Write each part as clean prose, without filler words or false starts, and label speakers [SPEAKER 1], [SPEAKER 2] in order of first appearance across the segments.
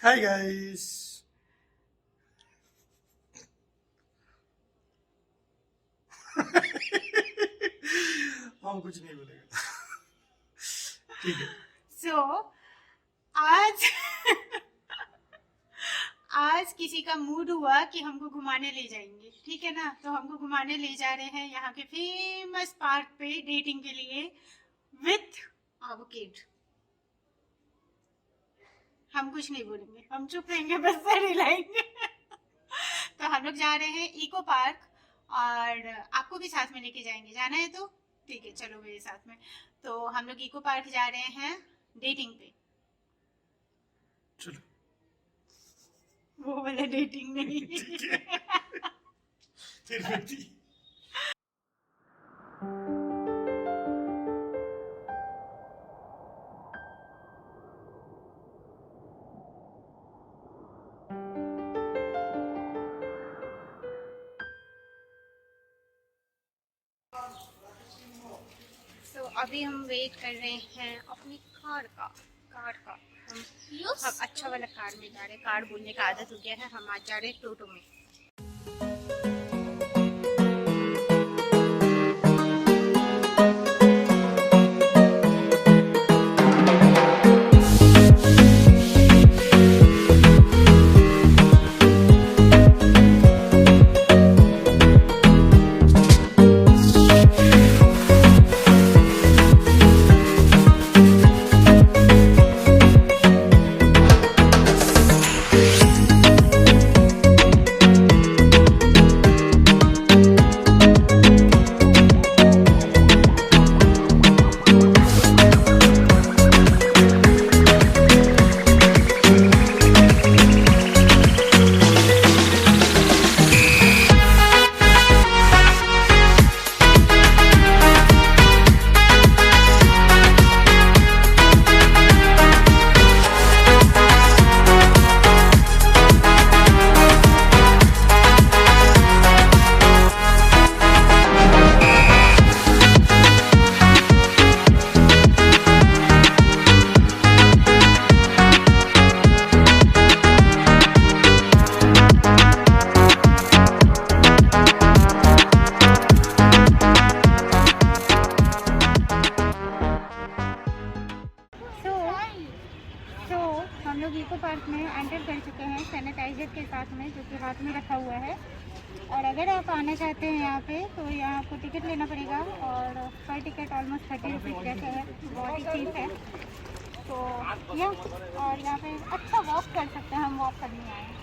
[SPEAKER 1] Hi guys. हम कुछ नहीं बोलेंगे। ठीक है।
[SPEAKER 2] सो आज आज किसी का मूड हुआ कि हमको घुमाने ले जाएंगे, ठीक है ना। तो हमको घुमाने ले जा रहे हैं यहाँ के फेमस पार्क पे डेटिंग के लिए विथ एवोकेड। हम कुछ नहीं बोलेंगे, हम चुप रहेंगे, बस सर हिलाएंगे। तो हम लोग जा रहे हैं इको पार्क और आपको भी साथ में लेके जाएंगे। जाना है तो ठीक है, चलो मेरे साथ में। तो हम लोग इको पार्क जा रहे हैं डेटिंग पे।
[SPEAKER 1] चलो।
[SPEAKER 2] वो वाला डेटिंग नहीं।
[SPEAKER 1] तिरुपति।
[SPEAKER 2] तो अभी हम वेट कर रहे हैं अपनी कार का। हम अच्छा वाला कार में जा रहे हैं। कार बोलने का आदत हो गया है, हम आज जा रहे हैं टोटो में। हम लोग इको पार्क में एंटर कर चुके हैं सैनिटाइजर के साथ में, जो कि हाथ में रखा हुआ है। और अगर आप आना चाहते हैं यहाँ पे तो यहाँ आपको टिकट लेना पड़ेगा और पर टिकट ऑलमोस्ट 30 रुपीज़ जैसे है, बहुत ही चीप है। तो और यहाँ पे अच्छा वॉक कर सकते हैं, हम वॉक करने आए हैं।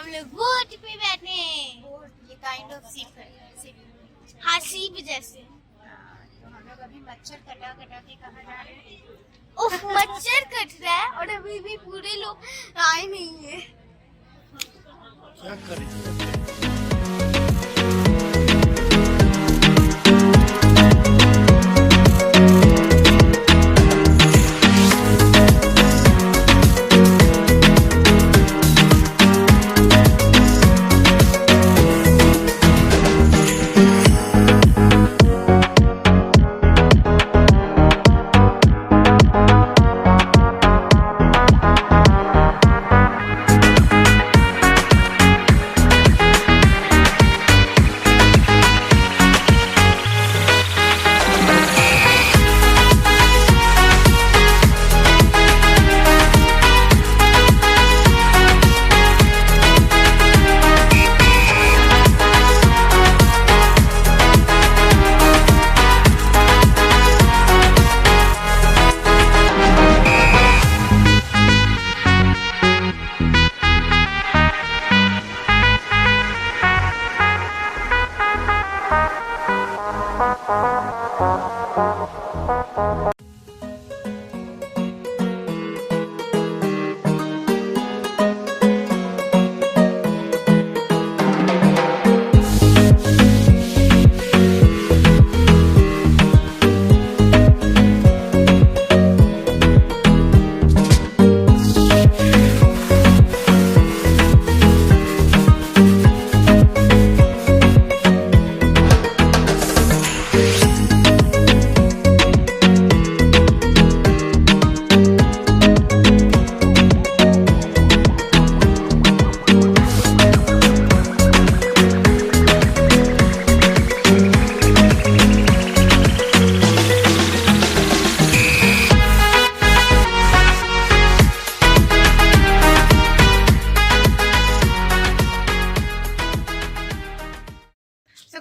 [SPEAKER 3] हम लोग बोट पे बैठे हैं।
[SPEAKER 2] बोट, ये काइंड ऑफ सीप है।
[SPEAKER 3] हाँ, सीप जैसे।
[SPEAKER 2] तो हम लोग अभी मच्छर कटा कटा के कहाँ जा रहे हैं?
[SPEAKER 3] उफ, मच्छर कट रहा है और अभी भी पूरे लोग आए नहीं है।
[SPEAKER 1] क्या करें?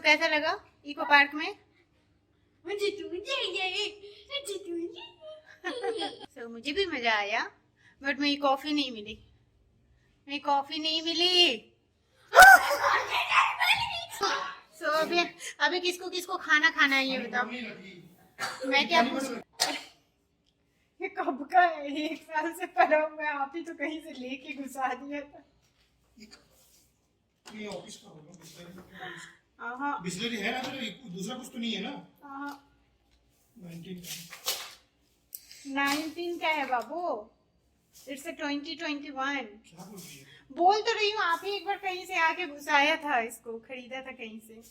[SPEAKER 2] कैसा लगा इको पार्क में? So, मुझे भी मजा आया, बट मेरी कॉफी नहीं मिली। So, अभी किसको किसको खाना खाना है ये बताओ। मैं क्या पूछूं? ये कब का है? 1 साल से पड़ा हुआ है, आप ही तो कहीं से लेके घुसा दिया था।
[SPEAKER 1] ये ऑफिस का होगा,
[SPEAKER 2] हाँ,
[SPEAKER 1] बिस्लरी है ना, तो दूसरा कुछ तो नहीं है ना?
[SPEAKER 2] 19 का है बाबू, इट्स 2021।
[SPEAKER 1] क्या बोल रही है?
[SPEAKER 2] बोल तो रही हूँ, आप ही एक बार कहीं से आके घुसाया था, इसको खरीदा था कहीं से।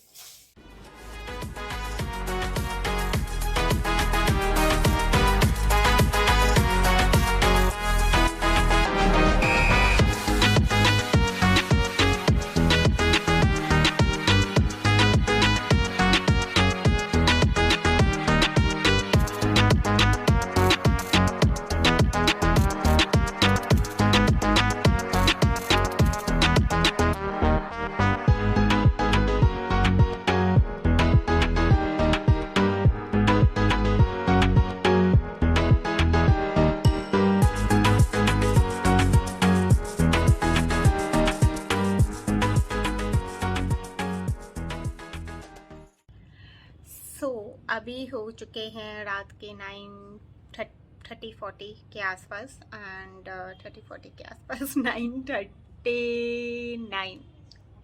[SPEAKER 2] अभी हो चुके हैं रात के 9:30-40 के आसपास, एंड 30-40 के आसपास 9:39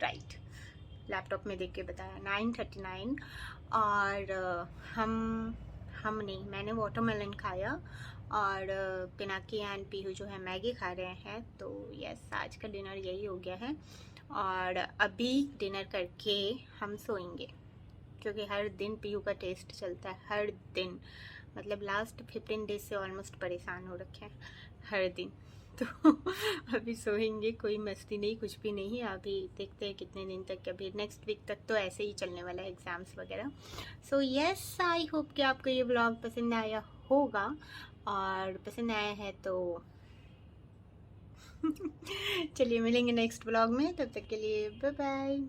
[SPEAKER 2] राइट, लैपटॉप में देख के बताया 9:39। और हम नहीं, मैंने वाटरमेलन खाया और पिनाकी एंड पीहू जो है मैगी खा रहे हैं। तो यस, आज का डिनर यही हो गया है और अभी डिनर करके हम सोएंगे, क्योंकि हर दिन पीहू का टेस्ट चलता है, हर दिन, मतलब लास्ट 15 डेज से ऑलमोस्ट परेशान हो रखे हैं हर दिन। तो अभी सोएंगे, कोई मस्ती नहीं, कुछ भी नहीं। अभी देखते हैं कितने दिन तक, अभी नेक्स्ट वीक तक तो ऐसे ही चलने वाला है एग्ज़ाम्स वगैरह। सो यस, आई होप कि आपको ये व्लॉग पसंद आया होगा, और पसंद आया है तो चलिए मिलेंगे नेक्स्ट व्लॉग में, तब तक के लिए बाय बाय।